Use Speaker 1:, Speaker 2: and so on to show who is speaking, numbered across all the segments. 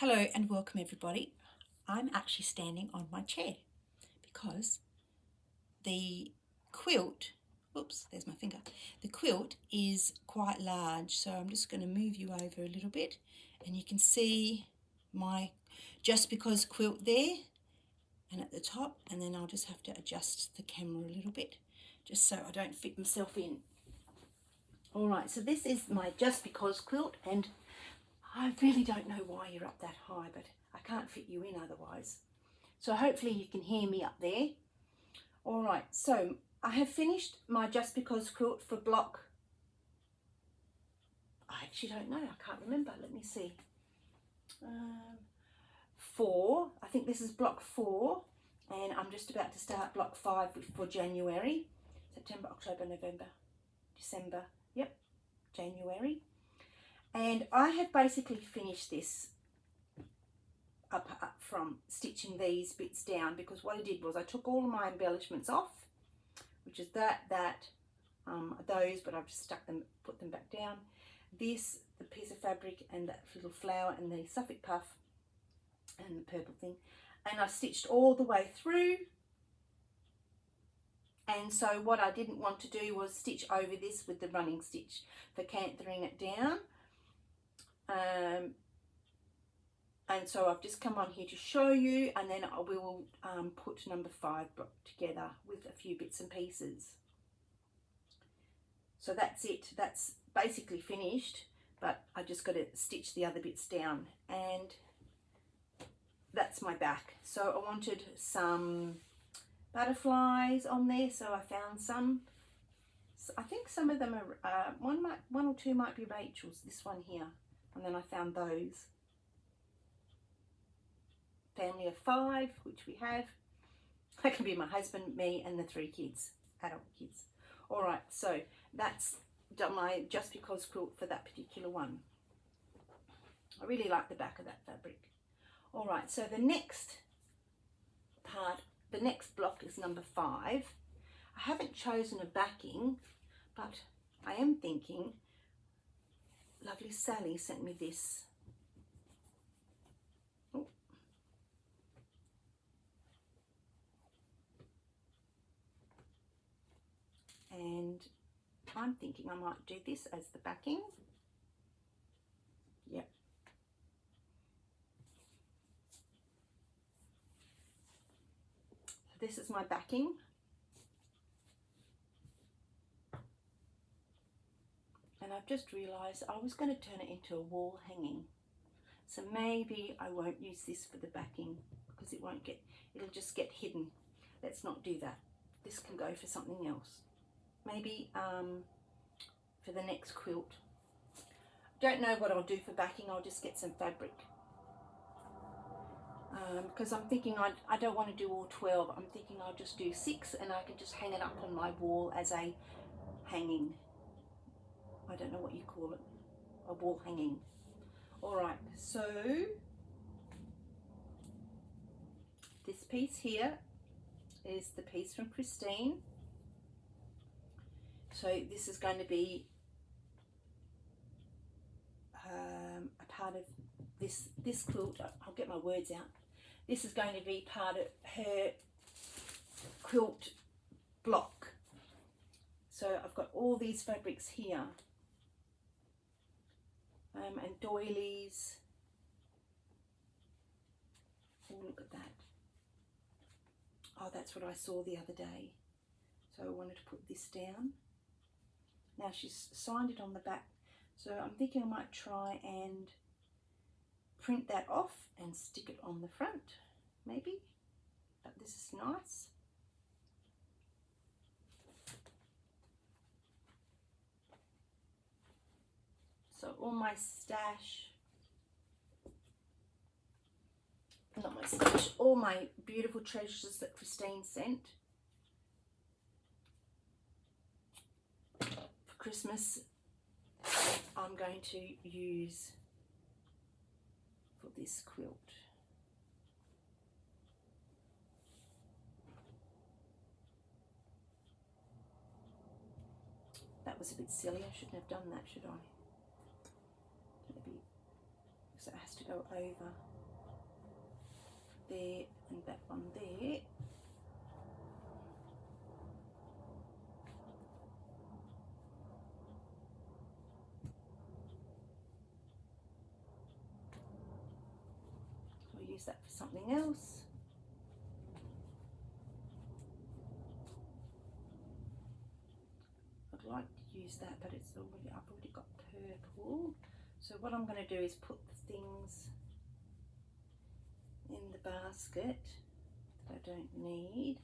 Speaker 1: Hello and welcome everybody. I'm actually standing on my chair because the quilt, oops, there's my finger. The quilt is quite large, so I'm just going to move you over a little bit and you can see my Just Because quilt there and at the top, and then I'll just have to adjust the camera a little bit just so I don't fit myself in. Alright, so this is my Just Because quilt, and I really don't know why you're up that high, but I can't fit you in otherwise. So hopefully you can hear me up there. All right, so I have finished my Just Because quilt for block, I actually don't know, I can't remember, let me see. 4, I think this is block 4, and I'm just about to start block 5 for January. September, October, November, December, yep, January. And I have basically finished this up from stitching these bits down, because what I did was I took all of my embellishments off, which is those, but I've just stuck them, put them back down. This, the piece of fabric, and that little flower, and the Suffolk puff, and the purple thing, and I've stitched all the way through. And so what I didn't want to do was stitch over this with the running stitch for canthering it down. And so I've just come on here to show you, and then I will put number 5 together with a few bits and pieces. So that's it, that's basically finished, but I just got to stitch the other bits down, and that's my back. So I wanted some butterflies on there, so I found some. I think some of them are, one or two might be Rachel's, this one here, and then I found those. Family of 5, which we have. That can be my husband, me, and the 3 kids, adult kids. All right, so that's my Just Because quilt for that particular one. I really like the back of that fabric. All right, so the next part, the next block is number 5. I haven't chosen a backing, but I am thinking, lovely Sally sent me this. And I'm thinking I might do this as the backing. Yep. So this is my backing. And I've just realised I was going to turn it into a wall hanging. So maybe I won't use this for the backing, because it'll just get hidden. Let's not do that. This can go for something else. Maybe for the next quilt. Don't know what I'll do for backing. I'll just get some fabric. Because I'm thinking I don't want to do all 12. I'm thinking I'll just do 6, and I can just hang it up on my wall as a hanging. I don't know what you call it. A wall hanging. Alright, so this piece here is the piece from Christine. So this is going to be a part of this quilt. I'll get my words out. This is going to be part of her quilt block. So I've got all these fabrics here, and doilies. Oh, look at that. Oh, that's what I saw the other day. So I wanted to put this down. Now she's signed it on the back, so I'm thinking I might try and print that off and stick it on the front, maybe. But this is nice. So all my stash, not my stash, all my beautiful treasures that Christine sent for Christmas, I'm going to use for this quilt. That was a bit silly. I shouldn't have done that, should I? Maybe so it has to go over there and that one there. I'll use that for something else. I'd like to use that, but it's already, I've already got purple. So what I'm going to do is put the things in the basket that I don't need.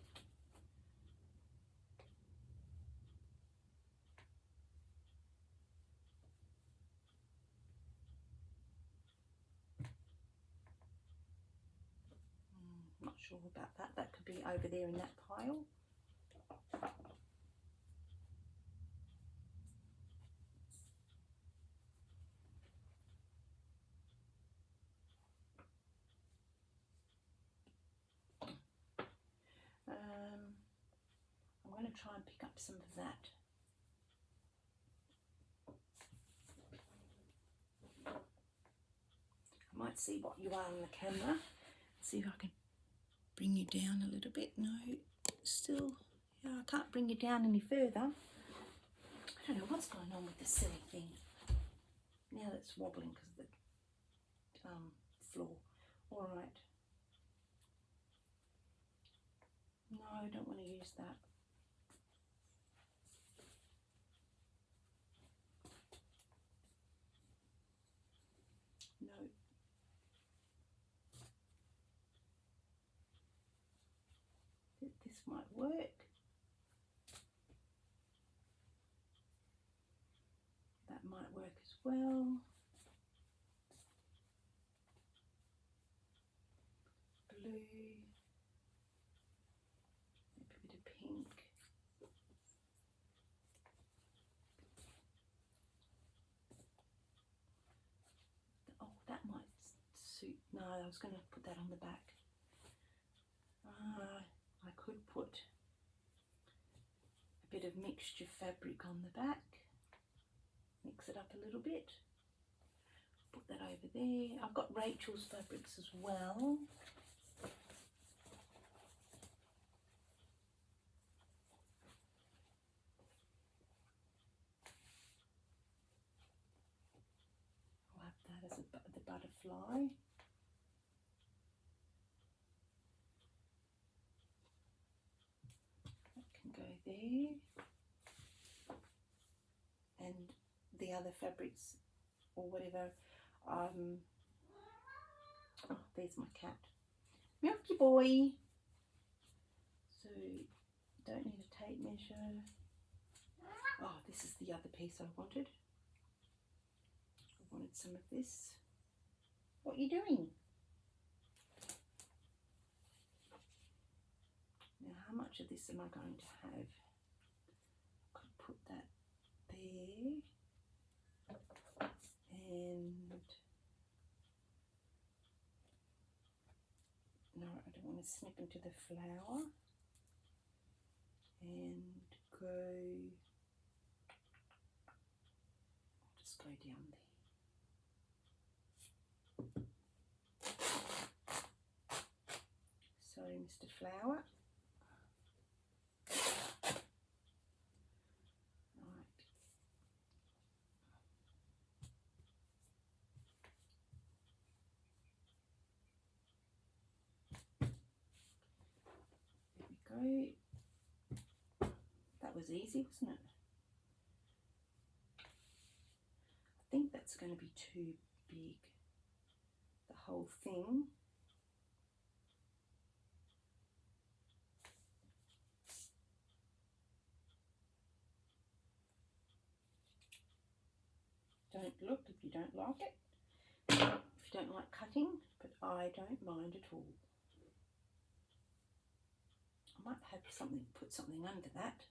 Speaker 1: Not sure about that. That could be over there in that pile. I'm going to try and pick up some of that. I might see what you are on the camera. See if I can bring you down a little bit. No, still, yeah, I can't bring you down any further. I don't know what's going on with this silly thing. Now it's wobbling because of the floor. All right. No, I don't want to use that. No. This might work. That might work as well. Blue. Maybe a bit of pink. Oh, that might suit. No, I was going to put that on the back. I could put a bit of mixture fabric on the back. Mix it up a little bit. Put that over there. I've got Rachel's fabrics as well. I'll have that as the butterfly. That can go there. And the other fabrics or whatever. Oh, there's my cat. Milky boy. So don't need a tape measure. Oh, this is the other piece I wanted. I wanted some of this. What are you doing? Now, how much of this am I going to have? I could put that there. And no, I don't want to snip into the flower. And go, I'll just go down there. Sorry, Mr. Flower. There we go. That was easy, wasn't it? I think that's going to be too big, the whole thing. Don't look if you don't like it, if you don't like cutting, but I don't mind at all. I might have something, put something under that.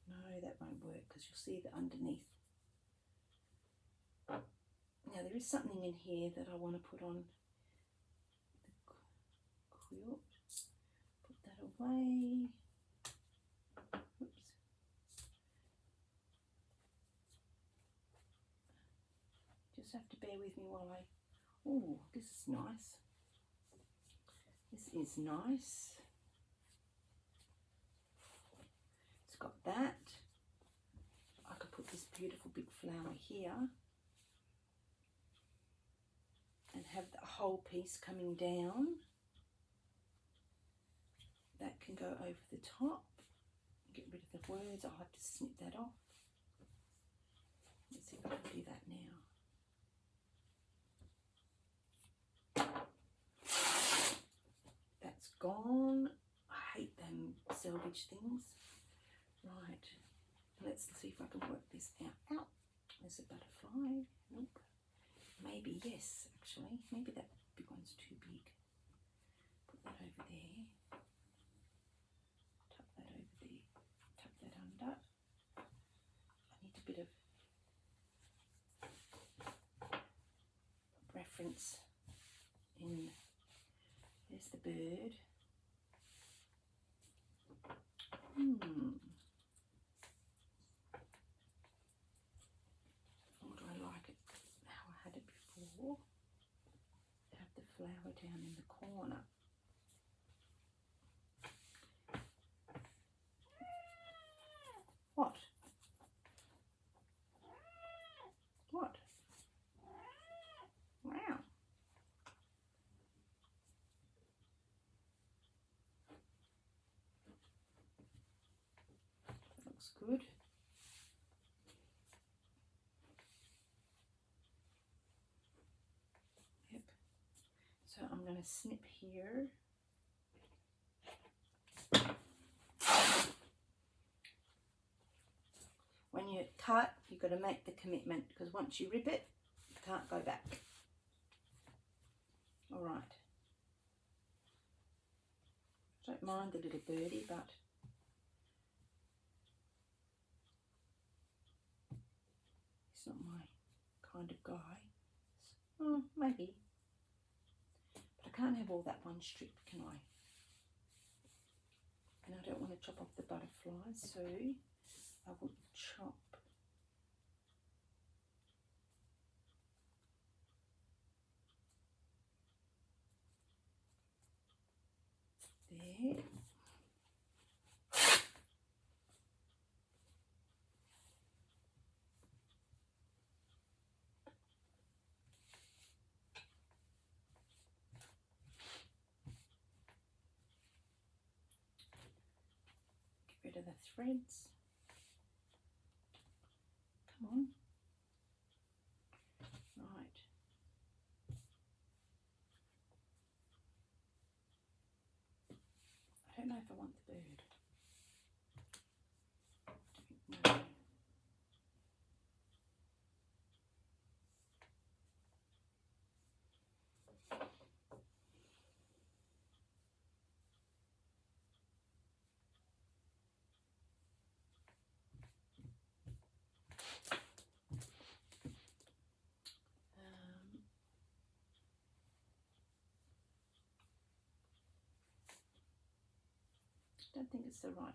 Speaker 1: No, that won't work because you'll see that underneath. Now there is something in here that I want to put on the quilt. Put that away. Oops. Just have to bear with me while I... Oh, this is nice. This is nice. It's got that. I could put this beautiful big flower here and have the whole piece coming down. That can go over the top. Get rid of the words. I'll have to snip that off. Let's see if I can do that now. That's gone. I hate them selvage things. Right, let's see if I can work this out. Ow, there's a butterfly. Nope. Maybe, yes, actually. Maybe that big one's too big. Put that over there. Tuck that over there. Tuck that under. I need a bit of reference in. There's the bird. Or do I like it how I had it before? Have the flower down in the corner. What? What? Wow. That looks good. Yep. So I'm going to snip here. When you cut, you've got to make the commitment, because once you rip it, you can't go back. All right. Don't mind the little birdie, but he's not my kind of guy. Oh, maybe. But I can't have all that one strip, can I? And I don't want to chop off the butterflies, so I will chop there. Get rid of the threads. Come on. Right. I don't know if I want the bird. No. I don't think it's the right colour.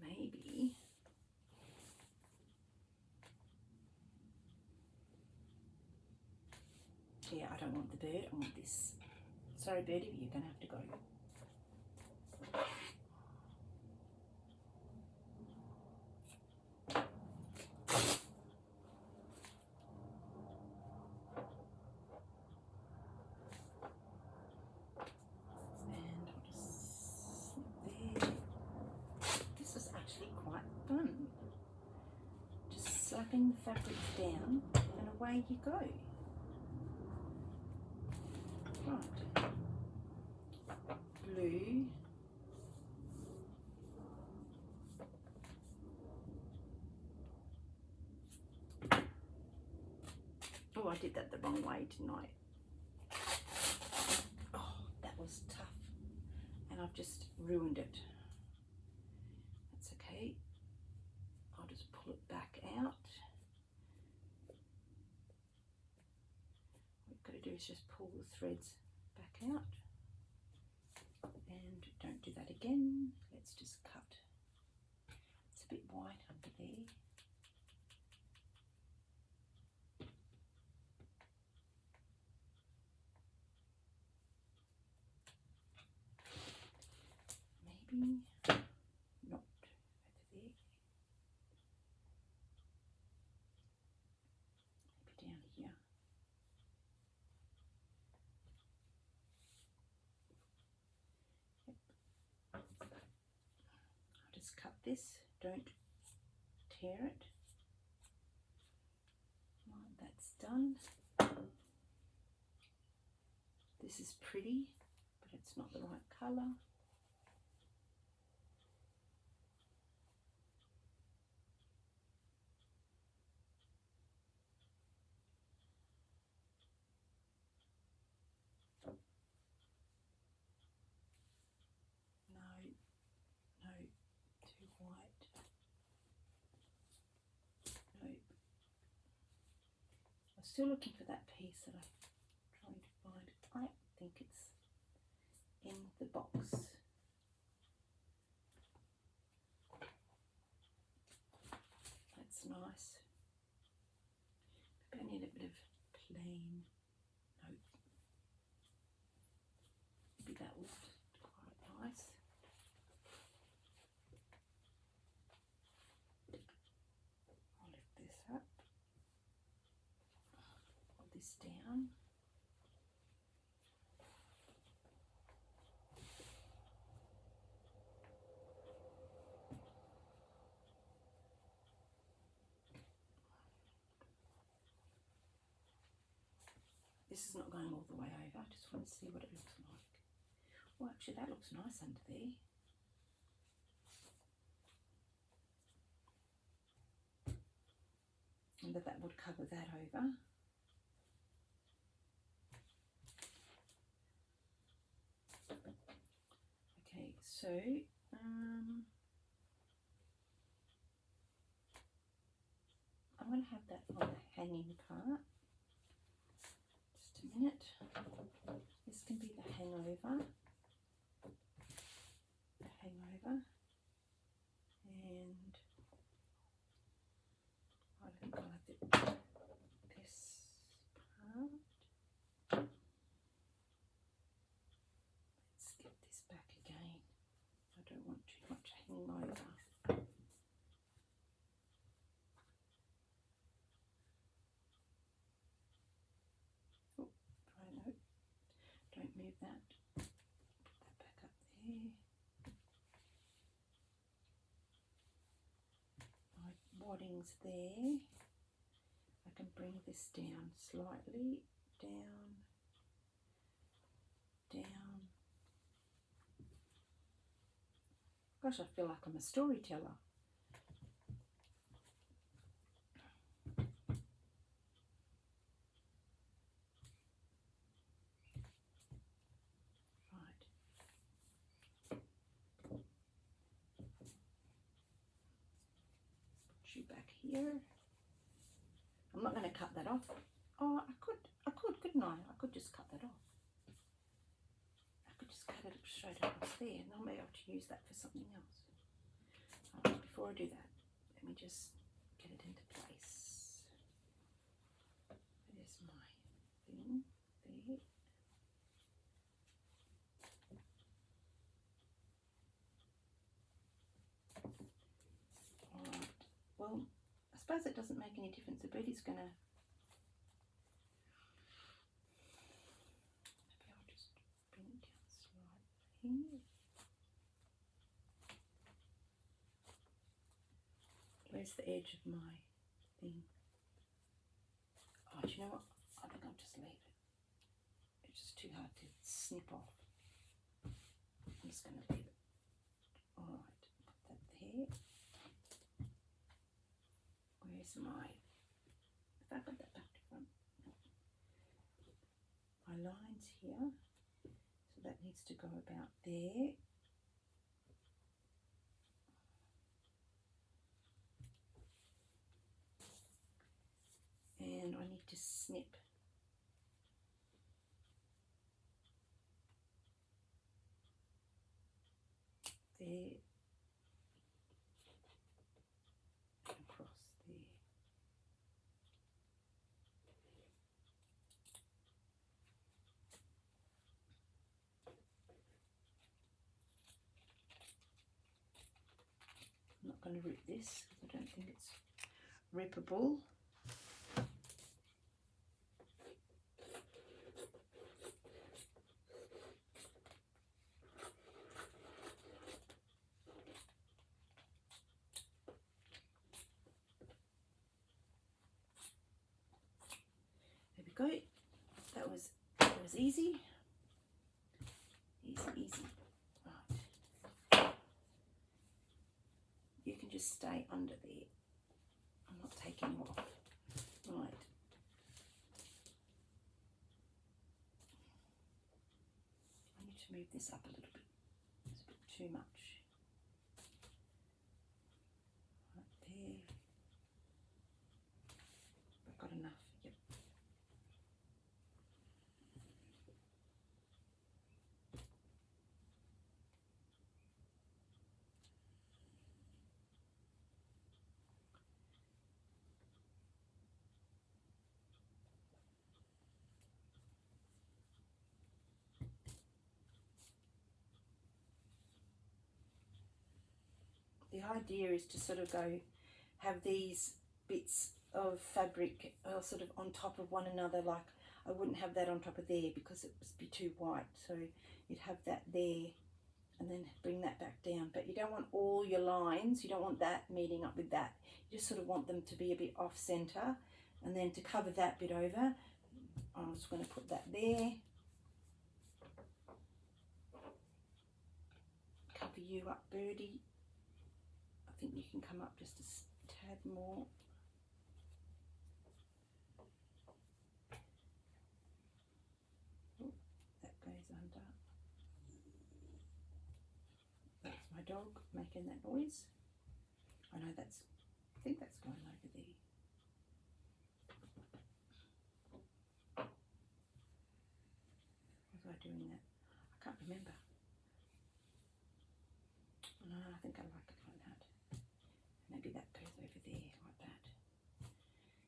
Speaker 1: Maybe. Yeah, I don't want the bird, I want this. Sorry, birdie, but you're going to have to go. Slapping the fabric down and away you go. Right. Blue. Oh, I did that the wrong way, didn't I? Oh, that was tough. And I've just ruined it. That's okay. I'll just pull it back out. What we've got to do is just pull the threads back out. not over there. Maybe down here. Yep. I'll just cut this, don't tear it. Right, that's done. This is pretty, but it's not the right colour. No, too white. No. I'm still looking for that piece that I'm trying to find. I think it's in the box. That's nice. Maybe I need a bit of plain. No. Maybe that would be quite nice. I'll lift this up. Put this down. This is not going all the way over. I just want to see what it looks like. Well, actually, that looks nice under there. And that would cover that over. Okay, so I'm going to have that on the hanging part. Just a minute. This can be the hangover. And I think I'll have this part. Let's get this back again. I don't want too much hanging over. Oh, no, don't move that. Put that back up there. My wadding's there. I can bring this down slightly, down. Gosh, I feel like I'm a storyteller. Right. Put you back here. I'm not going to cut that off. Oh, I could, couldn't I? I could just cut that off. I could just cut it straight across there, and I'll be able to use that for something else. Right, before I do that, let me just get it into place. There's my thing there. Alright, well, I suppose it doesn't make any difference. The birdie's going to... Maybe I'll just bring it down slightly. Where's the edge of my thing? Oh, do you know what? I think I'll just leave it. It's just too hard to snip off. I'm just going to leave it. Alright, put that there. Where's my... If I put that back to front. My line's here. So that needs to go about there. And I need to snip there and across there. going to rip this. I don't think it's rippable. There we go. That was easy. Easy. Right. You can just stay under there. I'm not taking you off. Right. I need to move this up a little bit. It's a bit too much. Right there. I've got enough. Yep. The idea is to sort of have these bits of fabric sort of on top of one another. Like I wouldn't have that on top of there because it would be too white. So you'd have that there and then bring that back down. But you don't want all your lines. You don't want that meeting up with that. You just sort of want them to be a bit off center. And then to cover that bit over, I'm just going to put that there. Cover you up, birdie. I think you can come up just a tad more. Oh, that goes under. That's my dog making that noise. I know I think that's going over there. Was I doing that? I can't remember. No, I think I like it like that. Maybe that goes over there like that.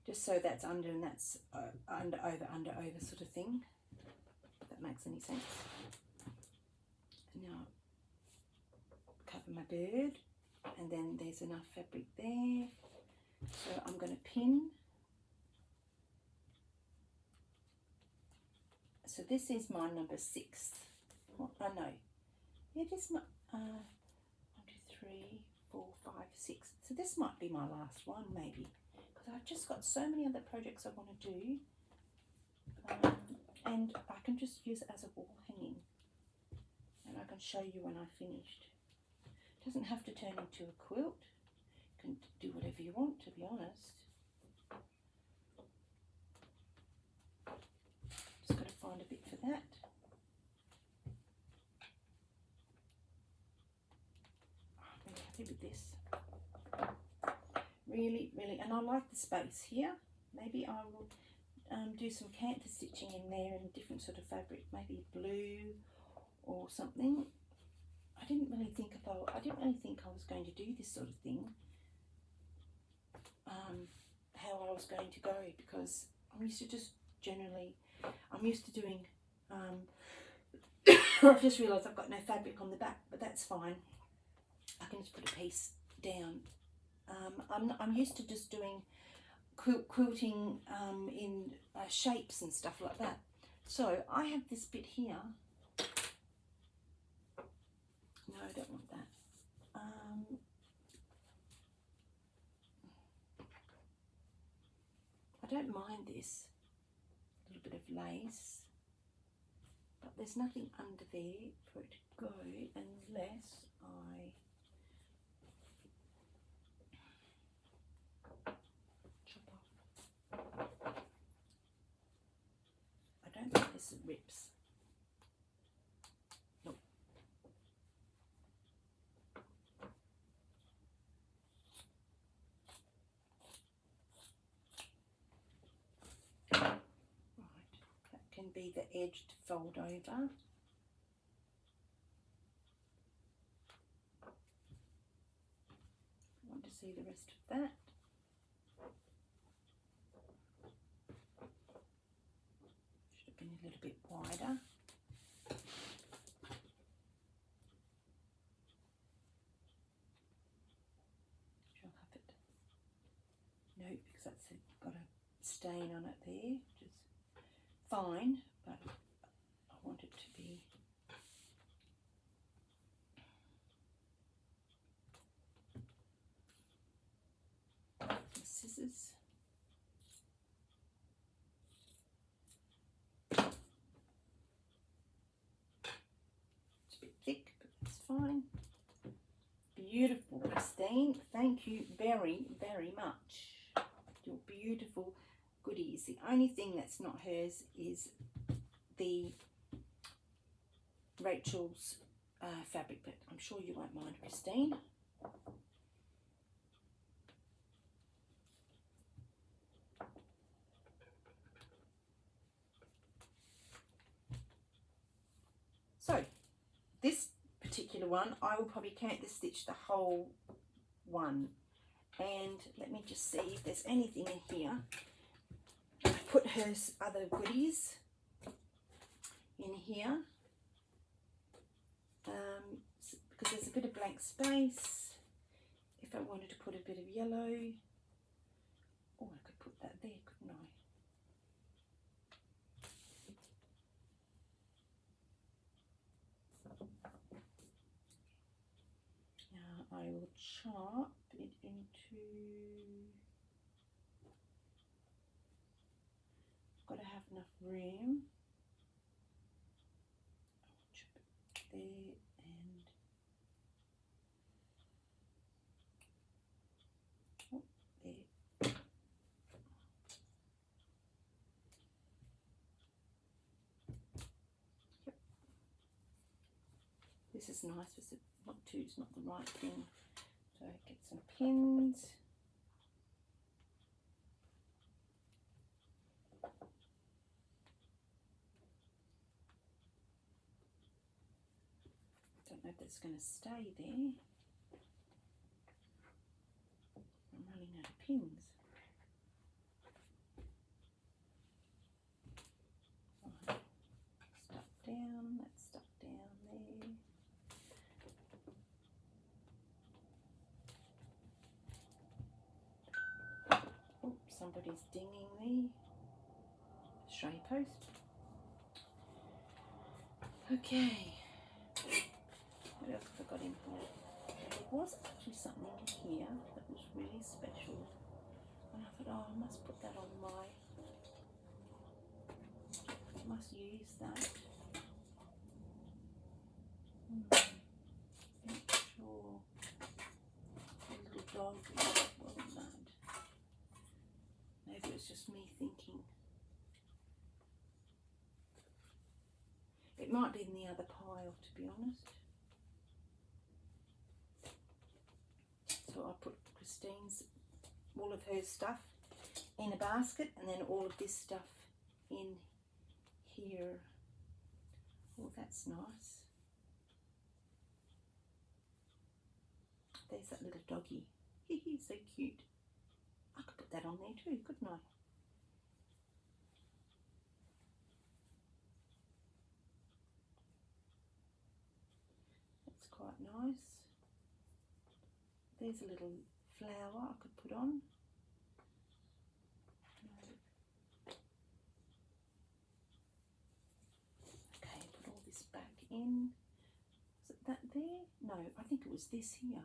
Speaker 1: Just so that's under and that's under, over sort of thing. If that makes any sense. Now, cover my bird. And then there's enough fabric there. So I'm going to pin. So this is my number 6. Oh, I know. Yeah, this might, 1, 2, 3, 4, 5, 6. So this might be my last one, maybe. Because I've just got so many other projects I want to do. And I can just use it as a wall hanging. And I can show you when I've finished. It doesn't have to turn into a quilt. You can do whatever you want, to be honest. Just got to find a bit for that. I'm really happy with this. Really, and I like the space here. Maybe I will do some canter stitching in there in a different sort of fabric, maybe blue or something. I didn't really think I was going to do this sort of thing. How I was going to go, because I'm used to just I'm used to doing, I've just realised I've got no fabric on the back, but that's fine. I can just put a piece down. I'm used to just doing quilting in shapes and stuff like that. So I have this bit here. No, I don't want that. I don't mind this little bit of lace, but there's nothing under there for it to go unless I chop off. I don't think this rips. Nope. Can be the edge to fold over. I want to see the rest of that. Should have been a little bit wider. because that's got a stain on it there, which is fine, but I want it to be scissors. It's a bit thick, but it's fine. Beautiful, Christine. Thank you very, very much. Your beautiful goodies. The only thing that's not hers is the Rachel's fabric, but I'm sure you won't mind, Christine. So this particular one, I will probably count the stitch the whole one, and let me just see if there's anything in here. I've put her other goodies in here because there's a bit of blank space. If I wanted to put a bit of yellow, oh, I could put that there, couldn't I? Now I will chop it into, got to have enough room. I'll chop it there and oh, there. Yep. This is nice, but not two is not the right thing. So get some pins. Don't know if that's going to stay there. I'm running out of pins. Right. Stuck down, that's stuck down there. Oh, somebody's dinging me. Stray post. Okay. What else have I got in here? There was actually something in here that was really special. And I thought, oh, I must put that on my, I must use that. Not sure. The little dog wasn't that. Maybe it was just me thinking. It might be in the other pile, to be honest. So I put Christine's, all of her stuff in a basket, and then all of this stuff in here. Oh, that's nice. There's that little doggy. He's so cute. I could put that on there too, couldn't I? That's quite nice. There's a little flower I could put on. Okay, put all this back in. Is it that there? No, I think it was this here.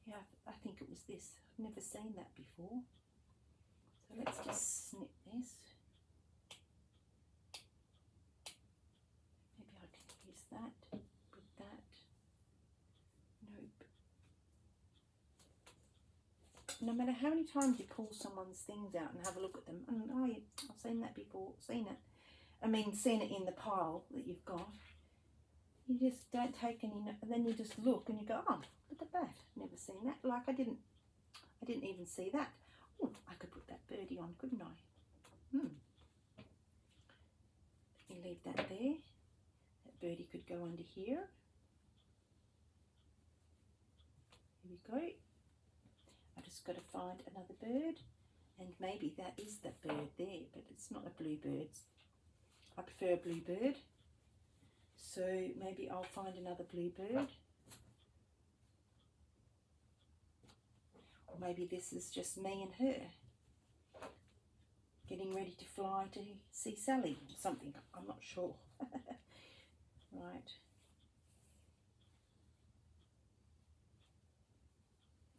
Speaker 1: Yeah, I think it was this. I've never seen that before. So let's just snip this. Maybe I can use that with that. Nope. No matter how many times you pull someone's things out and have a look at them, and oh, yeah, I've seen that before, seen it. I mean, seen it in the pile that you've got. You just don't take any, and then you just look and you go, oh, look at that. Never seen that. Like I didn't even see that. Oh, I could put that birdie on, couldn't I? Let me leave that there. That birdie could go under here. Here we go. I just got to find another bird, and maybe that is that bird there, but it's not a bluebird. I prefer a bluebird, so maybe I'll find another bluebird. maybe this is just me and her getting ready to fly to see Sally or something. I'm not sure. Right.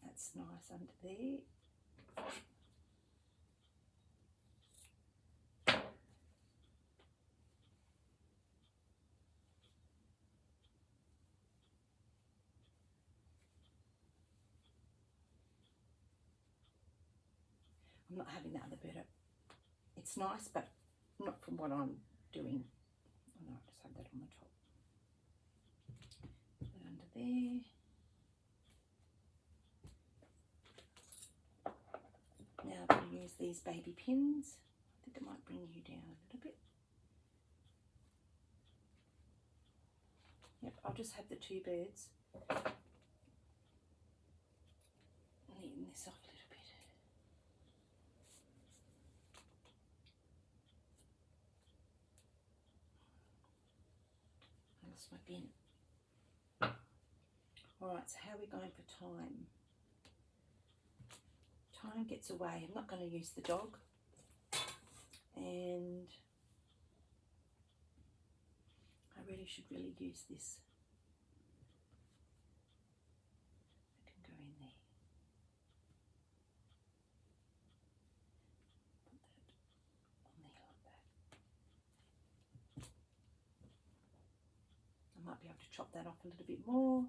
Speaker 1: That's nice under there. I'm not having that other bird. It's nice, but not from what I'm doing. Oh no, just have that on the top. Put that under there. Now I'm going to use these baby pins. I think it might bring you down a little bit. Yep, I'll just have the two birds. Neaten this off a little bit. I lost my bin. Alright, so how are we going for time? Time gets away. I'm not going to use the dog. And I really should use this. I can go in there. Put that on there like that. I might be able to chop that off a little bit more.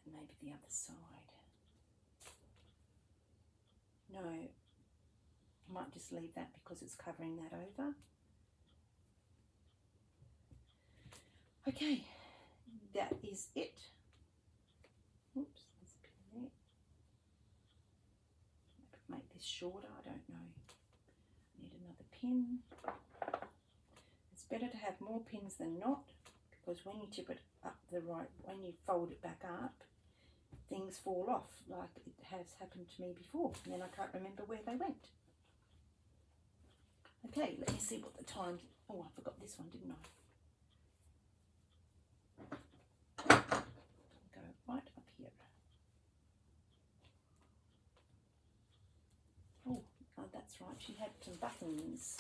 Speaker 1: And maybe the other side. No, I might just leave that because it's covering that over. Okay, that is it. Oops, there's a pin there. I could make this shorter, I don't know. I need another pin. It's better to have more pins than not, because when you tip it up when you fold it back up, things fall off, like it has happened to me before, and then I can't remember where they went. Okay, let me see what the time. Oh, I forgot this one, didn't I? Go right up here. Oh, that's right, she had some buttons.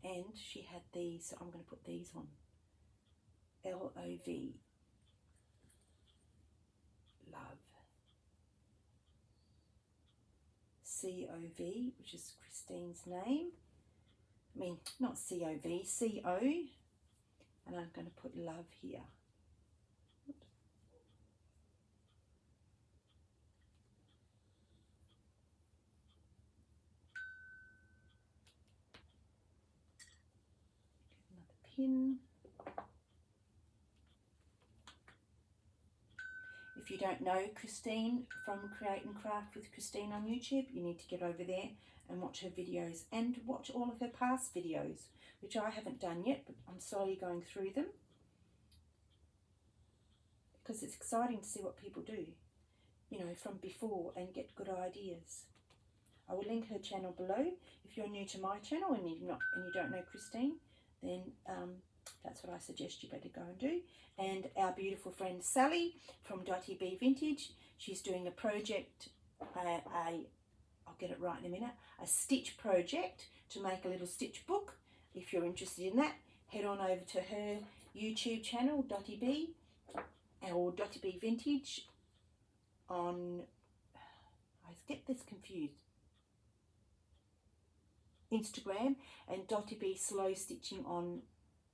Speaker 1: And she had these, so I'm going to put these on. L-O-V, love. C-O-V, which is Christine's name. I mean, not C-O-V, C-O. And I'm going to put love here. Oops. Pin. If you don't know Christine from Create and Craft with Christine on YouTube, you need to get over there and watch her videos and watch all of her past videos, which I haven't done yet, but I'm slowly going through them because it's exciting to see what people do, you know, from before and get good ideas. I will link her channel below. If you're new to my channel and you don't know Christine, then that's what I suggest you better go and do. And our beautiful friend Sally from Dotty B Vintage, she's doing a project, I'll get it right in a minute, a stitch project to make a little stitch book. If you're interested in that, head on over to her YouTube channel, Dotty B, or Dotty B Vintage on, I get this confused, Instagram, and Dotty B Slow Stitching on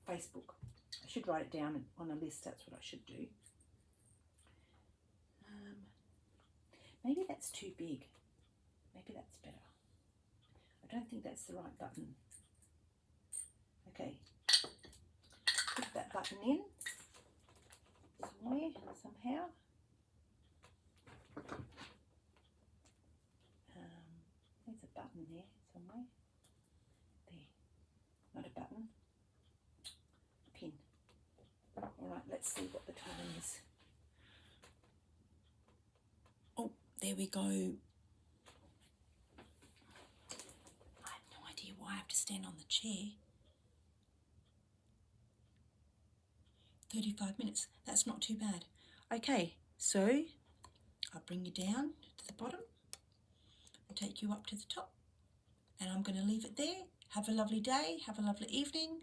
Speaker 1: Facebook. I should write it down on a list, that's what I should do. Maybe that's too big. Maybe that's better. I don't think that's the right button. Okay, put that button in somewhere, somehow. There's a button there somewhere. There, not a button. see what the time is. Oh, there we go. I have no idea why I have to stand on the chair. 35 minutes. That's not too bad. Okay, so I'll bring you down to the bottom and take you up to the top. And I'm going to leave it there. Have a lovely day. Have a lovely evening.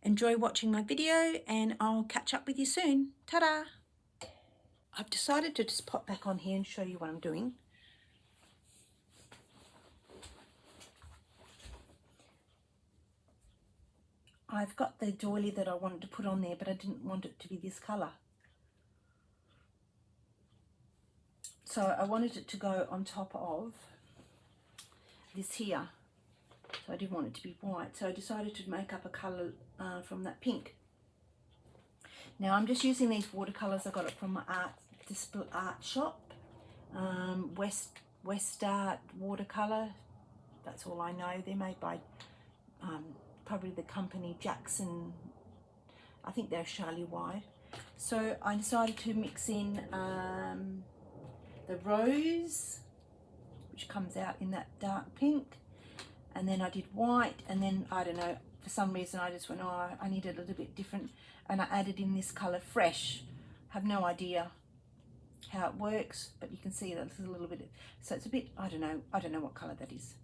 Speaker 1: Enjoy watching my video, and I'll catch up with you soon. Ta-da! I've decided to just pop back on here and show you what I'm doing. I've got the doily that I wanted to put on there, but I didn't want it to be this colour. So I wanted it to go on top of this here. So I didn't want it to be white. So I decided to make up a colour from that pink. Now I'm just using these watercolours. I got it from my art shop. West Art watercolour. That's all I know. They're made by probably the company Jackson. I think they're Charlie White. So I decided to mix in the rose, which comes out in that dark pink, and then I did white, and then I don't know, for some reason I just went, oh, I need it a little bit different, and I added in this colour Fresh. Have no idea how it works, but you can see that it's a little bit, so it's a bit, I don't know what colour that is.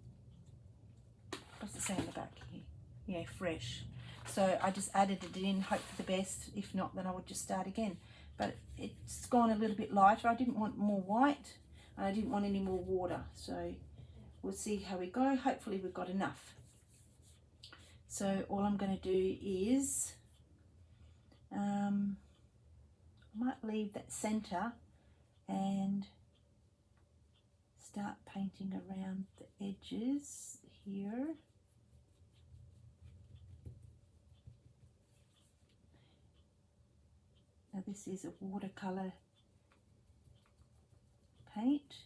Speaker 1: What's it say on the back here? Yeah, Fresh. So I just added it in, hope for the best. If not, then I would just start again. But it's gone a little bit lighter. I didn't want more white, and I didn't want any more water. So we'll see how we go. Hopefully we've got enough. So all I'm going to do is, I might leave that centre and start painting around the edges here. Now this is a watercolour paint.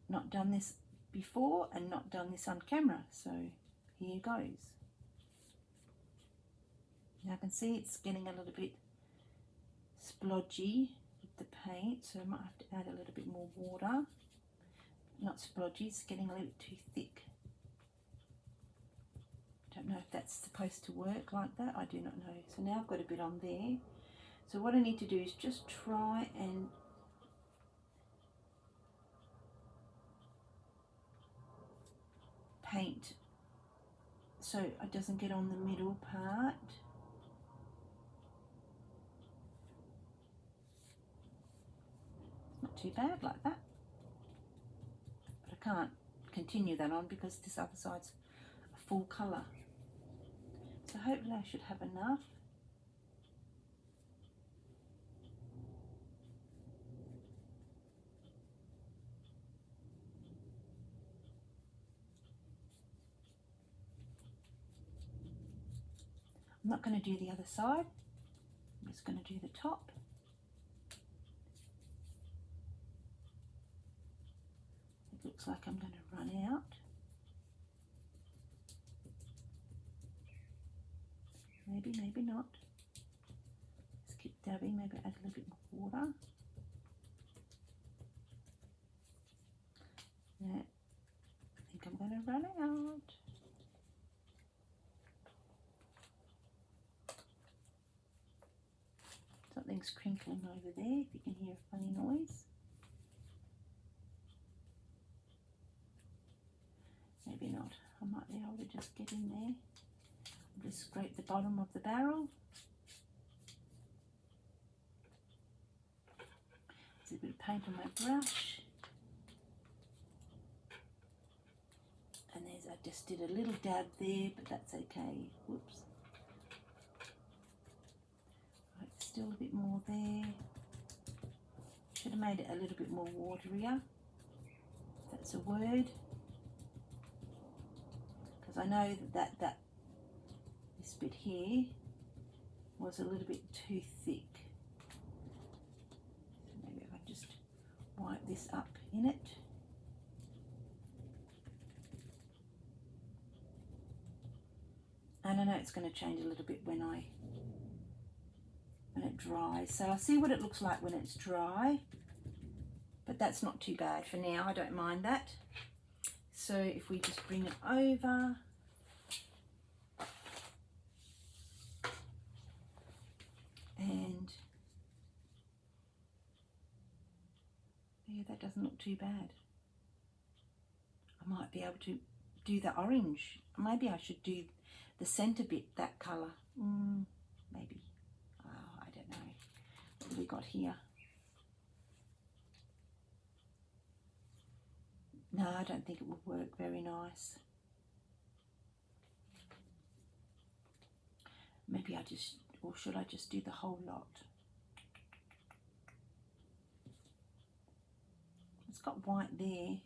Speaker 1: Not done this before and not done this on camera, so here goes. Now I can see it's getting a little bit splodgy with the paint, so I might have to add a little bit more water. Not splodgy, it's getting a little bit too thick. Don't know if that's supposed to work like that, I do not know. So now I've got a bit on there. So what I need to do is just try and paint so it doesn't get on the middle part. Not too bad like that, but I can't continue that on because this other side's a full colour. So hopefully I should have enough. I'm not going to do the other side. I'm just going to do the top. It looks like I'm going to run out. Maybe, maybe not. Just keep dabbing, maybe add a little bit more water. Yeah, I think I'm going to run out. Something's crinkling over there, if you can hear a funny noise. Maybe not. I might be able to just get in there. Just scrape the bottom of the barrel. There's a bit of paint on my brush. And I just did a little dab there, but that's okay. Whoops. Right, still a bit more there. Should have made it a little bit more waterier. That's a word. Because I know that this bit here was a little bit too thick. So maybe if I just wipe this up in it. And I know it's going to change a little bit when I when it dries. So I'll see what it looks like when it's dry, but that's not too bad for now. I don't mind that. So if we just bring it over, and yeah, that doesn't look too bad. I might be able to do the orange. Maybe I should do the centre bit that colour. Maybe. Oh, I don't know. What have we got here? No, I don't think it will work very nice. Maybe I just, or should I just do the whole lot? It's got white there.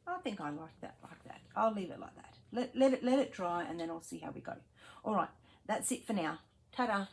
Speaker 1: I think I like that like that. I'll leave it like that. Let it dry, and then I'll see how we go. All right, that's it for now. Ta-da.